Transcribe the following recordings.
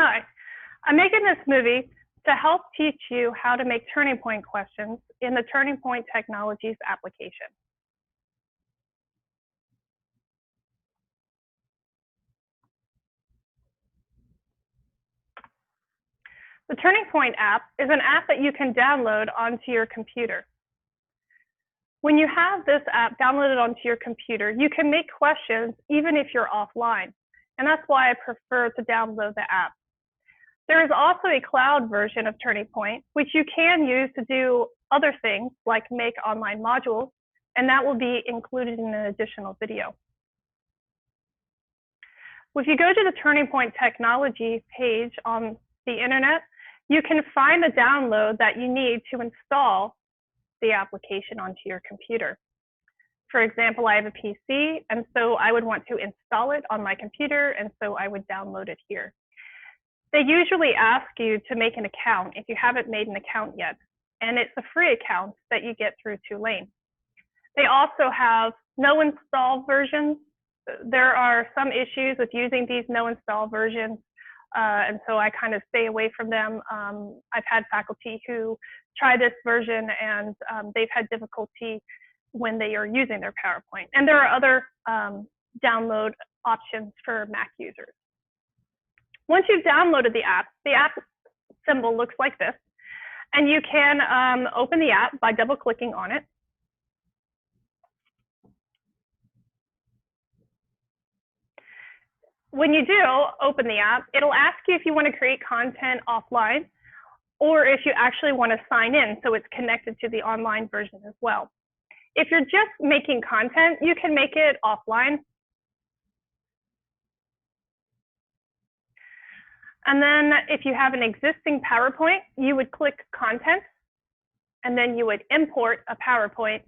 Hi, I'm making this movie to help teach you how to make turning point questions in the Turning Point Technologies application. The Turning Point app is an app that you can download onto your computer. When you have this app downloaded onto your computer, you can make questions even if you're offline, and that's why I prefer to download the app. There is also a cloud version of Turning Point, which you can use to do other things like make online modules, and that will be included in an additional video. If you go to the Turning Point Technology page on the internet, you can find the download that you need to install the application onto your computer. For example, I have a PC, and so I would want to install it on my computer, and so I would download it here. They usually ask you to make an account if you haven't made an account yet, and it's a free account that you get through Tulane. They also have no install versions. There are some issues with using these no install versions, and so I kind of stay away from them. I've had faculty who try this version, and they've had difficulty when they are using their PowerPoint. And there are other download options for Mac users. Once you've downloaded the app symbol looks like this, and you can open the app by double-clicking on it. When you do open the app, it'll ask you if you want to create content offline or if you actually want to sign in so it's connected to the online version as well. If you're just making content, you can make it offline. And then if you have an existing PowerPoint, you would click Content, and then you would import a PowerPoint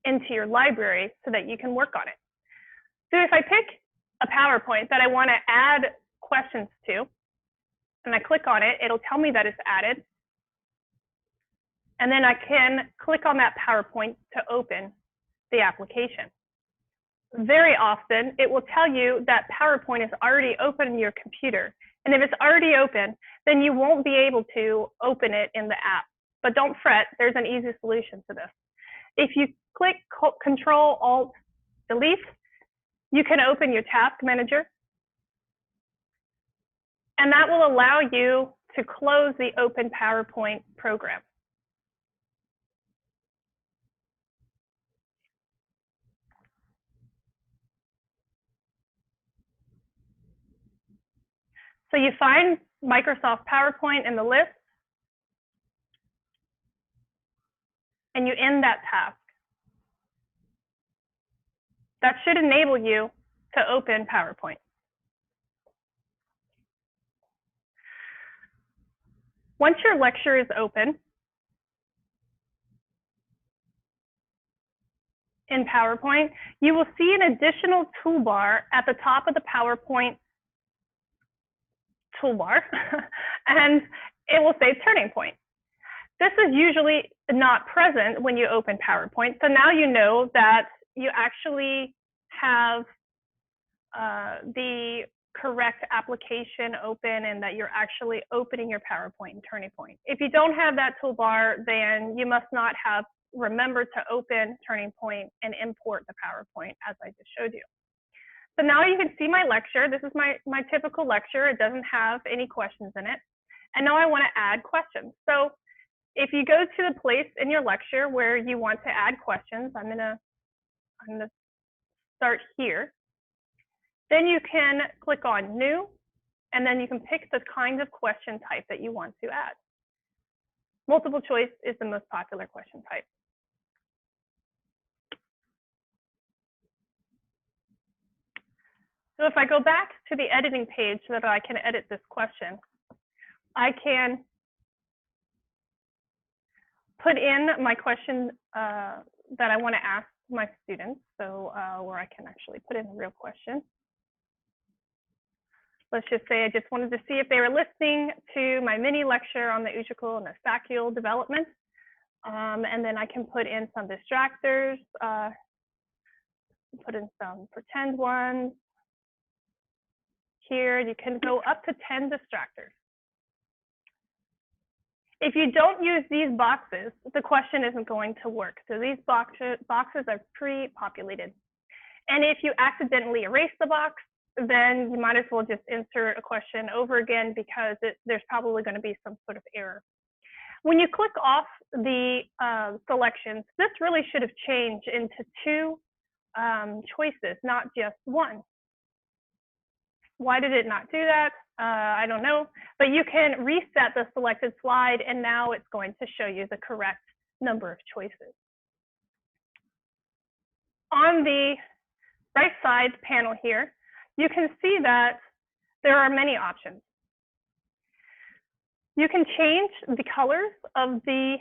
into your library so that you can work on it. So if I pick a PowerPoint that I want to add questions to, and I click on it, it'll tell me that it's added. And then I can click on that PowerPoint to open the application. Very often, it will tell you that PowerPoint is already open in your computer. And if it's already open, then you won't be able to open it in the app. But don't fret, there's an easy solution to this. If you click Control-Alt-Delete, you can open your task manager. And that will allow you to close the open PowerPoint program. So you find Microsoft PowerPoint in the list, and you end that task. That should enable you to open PowerPoint. Once your lecture is open in PowerPoint, you will see an additional toolbar at the top of the PowerPoint toolbar, and it will say Turning Point. This is usually not present when you open PowerPoint, so now you know that you actually have the correct application open and that you're actually opening your PowerPoint in Turning Point. If you don't have that toolbar, then you must not have remembered to open Turning Point and import the PowerPoint as I just showed you. So now you can see my lecture. This is my typical lecture. It doesn't have any questions in it. And now I want to add questions. So if you go to the place in your lecture where you want to add questions, I'm gonna start here. Then you can click on New, and then you can pick the kind of question type that you want to add. Multiple choice is the most popular question type. So if I go back to the editing page so that I can edit this question, I can put in my question that I want to ask my students, so where I can actually put in a real question. Let's just say I just wanted to see if they were listening to my mini lecture on the usual and the saccule development. And then I can put in some distractors, put in some pretend ones Here, you can go up to 10 distractors. If you don't use these boxes, the question isn't going to work. So these boxes are pre-populated. And if you accidentally erase the box, then you might as well just insert a question over again because there's probably going to be some sort of error. When you click off the selections, this really should have changed into 2 choices, not just 1. Why did it not do that? I don't know, but you can reset the selected slide and now it's going to show you the correct number of choices. On the right side panel here, you can see that there are many options. You can change the colors of the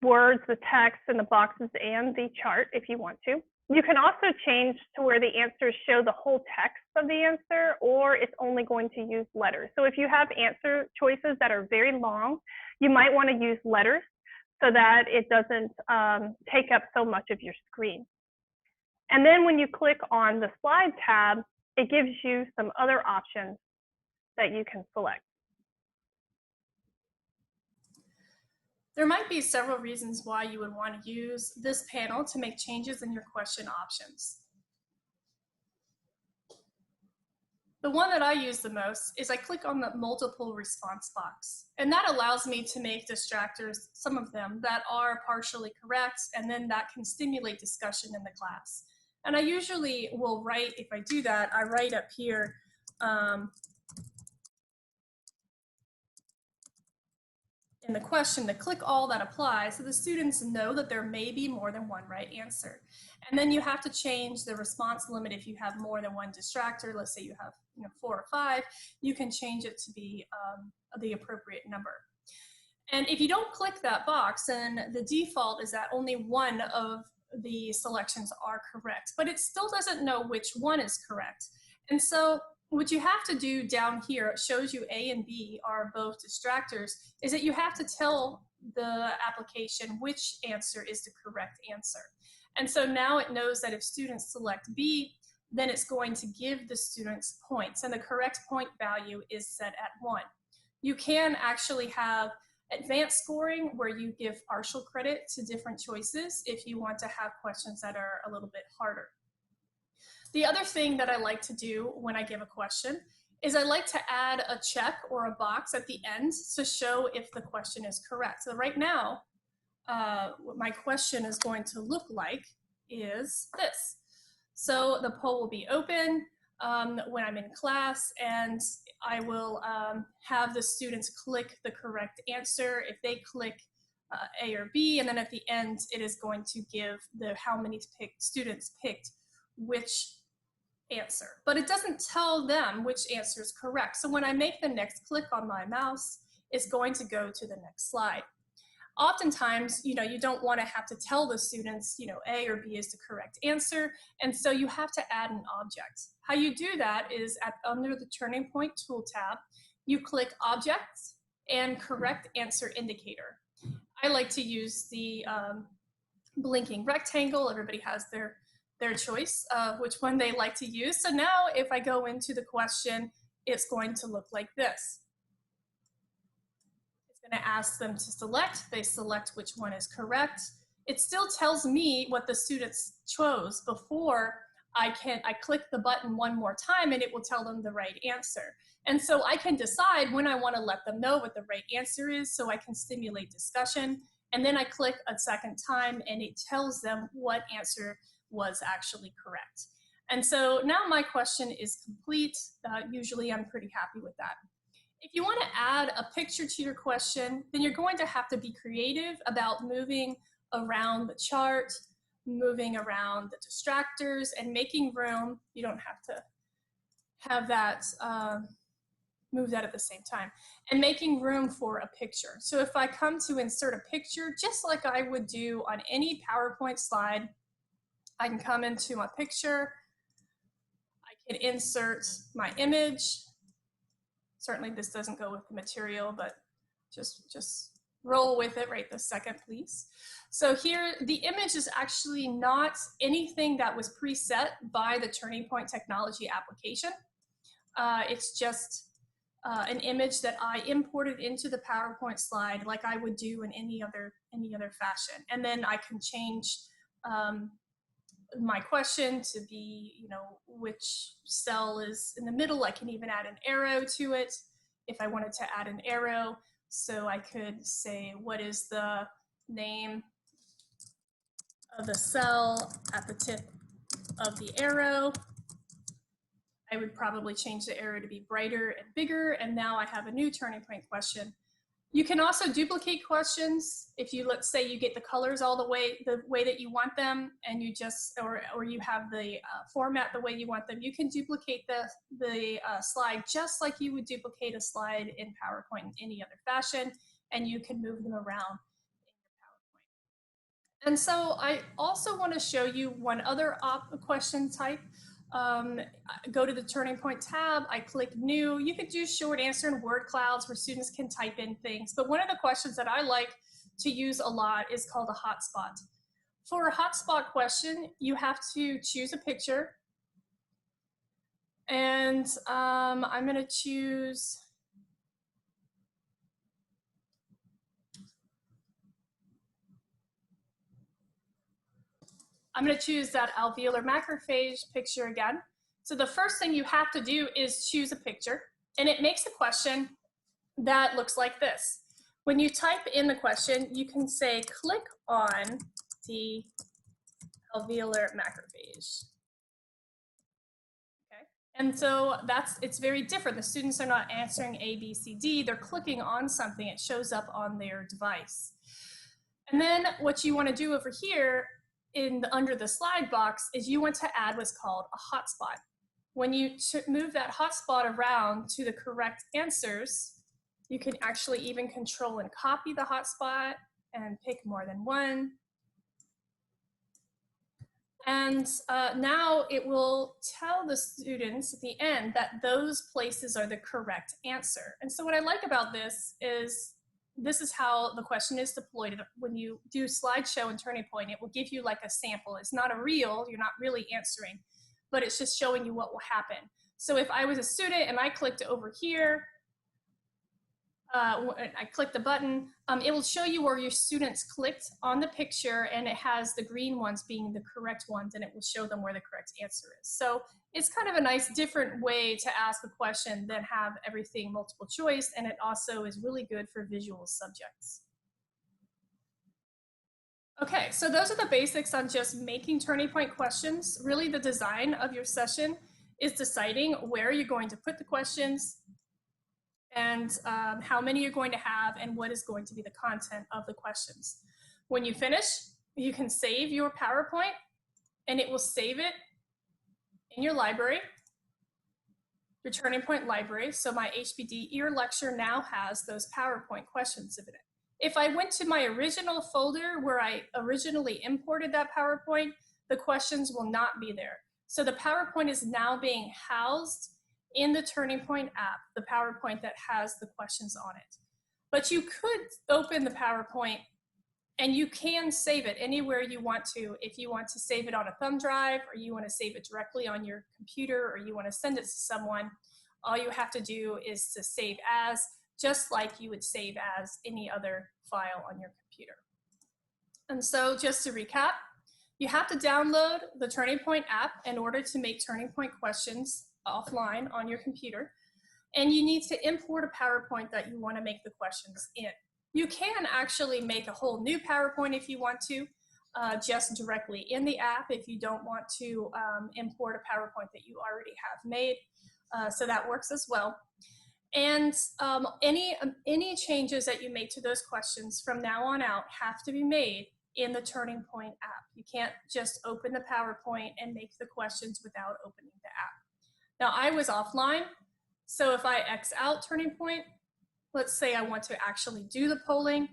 words, the text, and the boxes and the chart if you want to. You can also change to where the answers show the whole text of the answer, or it's only going to use letters. So if you have answer choices that are very long, you might want to use letters so that it doesn't take up so much of your screen. And then when you click on the slide tab, it gives you some other options that you can select. There might be several reasons why you would want to use this panel to make changes in your question options. The one that I use the most is I click on the multiple response box, and that allows me to make distractors, some of them, that are partially correct, and then that can stimulate discussion in the class. And I usually will write, if I do that, I write up here, in the question to click all that applies so the students know that there may be more than one right answer. And then you have to change the response limit if you have more than one distractor. Let's say you have 4 or 5, you can change it to be the appropriate number. And if you don't click that box, then the default is that only one of the selections are correct, but it still doesn't know which one is correct. And so what you have to do down here, it shows you A and B are both distractors, is that you have to tell the application which answer is the correct answer. And so now it knows that if students select B, then it's going to give the students points, and the correct point value is set at 1. You can actually have advanced scoring where you give partial credit to different choices if you want to have questions that are a little bit harder. The other thing that I like to do when I give a question is I like to add a check or a box at the end to show if the question is correct. So right now, what my question is going to look like is this. So the poll will be open when I'm in class, and I will have the students click the correct answer. If they click A or B, and then at the end, it is going to give how many students picked which answer, but it doesn't tell them which answer is correct. So when I make the next click on my mouse, it's going to go to the next slide. Oftentimes, you don't want to have to tell the students, A or B is the correct answer, and so you have to add an object. How you do that is under the Turning Point tool tab, you click Objects and Correct Answer Indicator. I like to use the blinking rectangle. Everybody has their choice of which one they like to use. So now if I go into the question, it's going to look like this. It's going to ask them to select. They select which one is correct. It still tells me what the students chose before I click the button one more time, and it will tell them the right answer. And so I can decide when I want to let them know what the right answer is so I can stimulate discussion. And then I click a second time and it tells them what answer was actually correct. And so now my question is complete. Usually I'm pretty happy with that. If you want to add a picture to your question, then you're going to have to be creative about moving around the chart, moving around the distractors, and making room. You don't have to have that, move that at the same time, and making room for a picture. So if I come to insert a picture, just like I would do on any PowerPoint slide, I can come into my picture, I can insert my image. Certainly this doesn't go with the material, but just roll with it right this second, please. So here, the image is actually not anything that was preset by the Turning Point technology application. It's just an image that I imported into the PowerPoint slide like I would do in any other fashion. And then I can change my question to be, you know, which cell is in the middle. I can even add an arrow to it if I wanted to add an arrow. So I could say, what is the name of the cell at the tip of the arrow? I would probably change the arrow to be brighter and bigger, and now I have a new turning point question. You can also duplicate questions. If you, let's say you get the colors all the way that you want them, and you just, or you have the format the way you want them, you can duplicate the slide just like you would duplicate a slide in PowerPoint in any other fashion, and you can move them around in your PowerPoint. And so I also want to show you one other question type. Go to the Turning Point tab, I click New. You could do short answer in word clouds where students can type in things. But one of the questions that I like to use a lot is called a hotspot. For a hotspot question, you have to choose a picture. And I'm going to choose that alveolar macrophage picture again. So the first thing you have to do is choose a picture, and it makes a question that looks like this. When you type in the question, you can say, click on the alveolar macrophage. Okay. And so it's very different. The students are not answering A, B, C, D. They're clicking on something. It shows up on their device. And then what you want to do over here under the slide box is you want to add what's called a hotspot. When you move that hotspot around to the correct answers, you can actually even control and copy the hotspot and pick more than one. And now it will tell the students at the end that those places are the correct answer. And so what I like about this is how the question is deployed. When you do slideshow and Turning Point, it will give you like a sample. It's not a real, you're not really answering, but it's just showing you what will happen. So if I was a student and I clicked over here, I click the button, it will show you where your students clicked on the picture, and it has the green ones being the correct ones, and it will show them where the correct answer is. So it's kind of a nice different way to ask a question than have everything multiple choice, and it also is really good for visual subjects. Okay, so those are the basics on just making Turning Point questions. Really, the design of your session is deciding where you're going to put the questions, and how many you're going to have, and what is going to be the content of the questions. When you finish, you can save your PowerPoint, and it will save it in your library, your Turning Point library. So my HBD ear lecture now has those PowerPoint questions in it. If I went to my original folder where I originally imported that PowerPoint, the questions will not be there. So the PowerPoint is now being housed in the Turning Point app, the PowerPoint that has the questions on it. But you could open the PowerPoint and you can save it anywhere you want to. If you want to save it on a thumb drive, or you want to save it directly on your computer, or you want to send it to someone, all you have to do is to save as, just like you would save as any other file on your computer. And so just to recap, you have to download the Turning Point app in order to make Turning Point questions offline on your computer, and you need to import a PowerPoint that you want to make the questions in. You can actually make a whole new PowerPoint if you want to, just directly in the app if you don't want to import a PowerPoint that you already have made. So that works as well. And any changes that you make to those questions from now on out have to be made in the Turning Point app. You can't just open the PowerPoint and make the questions without opening the app. Now, I was offline, so if I X out Turning Point, let's say I want to actually do the polling,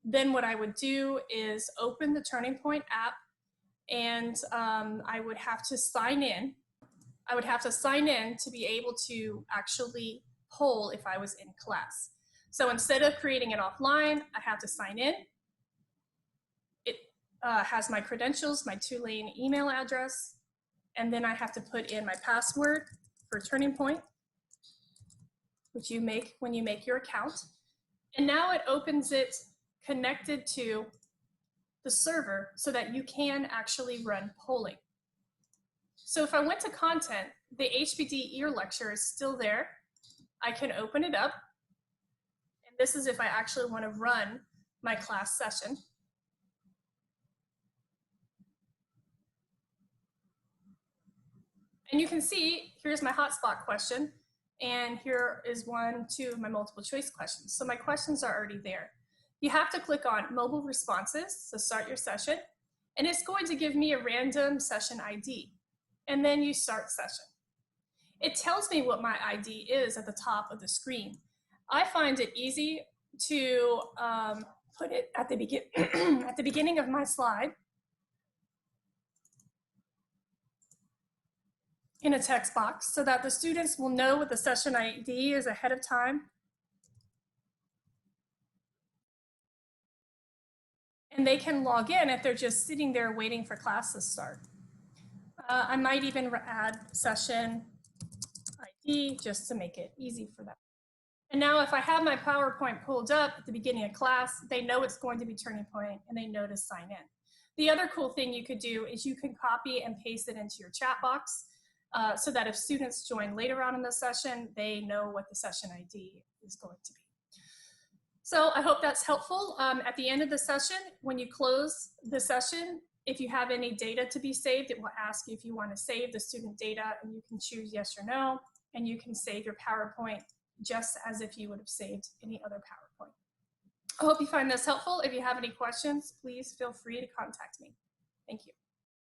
then what I would do is open the Turning Point app, and I would have to sign in. I would have to sign in to be able to actually poll if I was in class. So instead of creating it offline, I have to sign in. It has my credentials, my Tulane email address, and then I have to put in my password for Turning Point, which you make when you make your account. And now it opens it connected to the server so that you can actually run polling. So if I went to content, the HBD ear lecture is still there. I can open it up. And this is if I actually want to run my class session. And you can see, here's my hotspot question. And here is 1, 2 of my multiple choice questions. So my questions are already there. You have to click on mobile responses to start your session. And it's going to give me a random session ID. And then you start session. It tells me what my ID is at the top of the screen. I find it easy to put it at the beginning of my slide in a text box so that the students will know what the session ID is ahead of time. And they can log in if they're just sitting there waiting for class to start. I might even add session ID just to make it easy for them. And now if I have my PowerPoint pulled up at the beginning of class, they know it's going to be Turning Point and they know to sign in. The other cool thing you could do is you can copy and paste it into your chat box so that if students join later on in the session, they know what the session ID is going to be. So I hope that's helpful. At the end of the session, when you close the session, if you have any data to be saved, it will ask you if you want to save the student data, and you can choose yes or no, and you can save your PowerPoint just as if you would have saved any other PowerPoint. I hope you find this helpful. If you have any questions, please feel free to contact me. Thank you.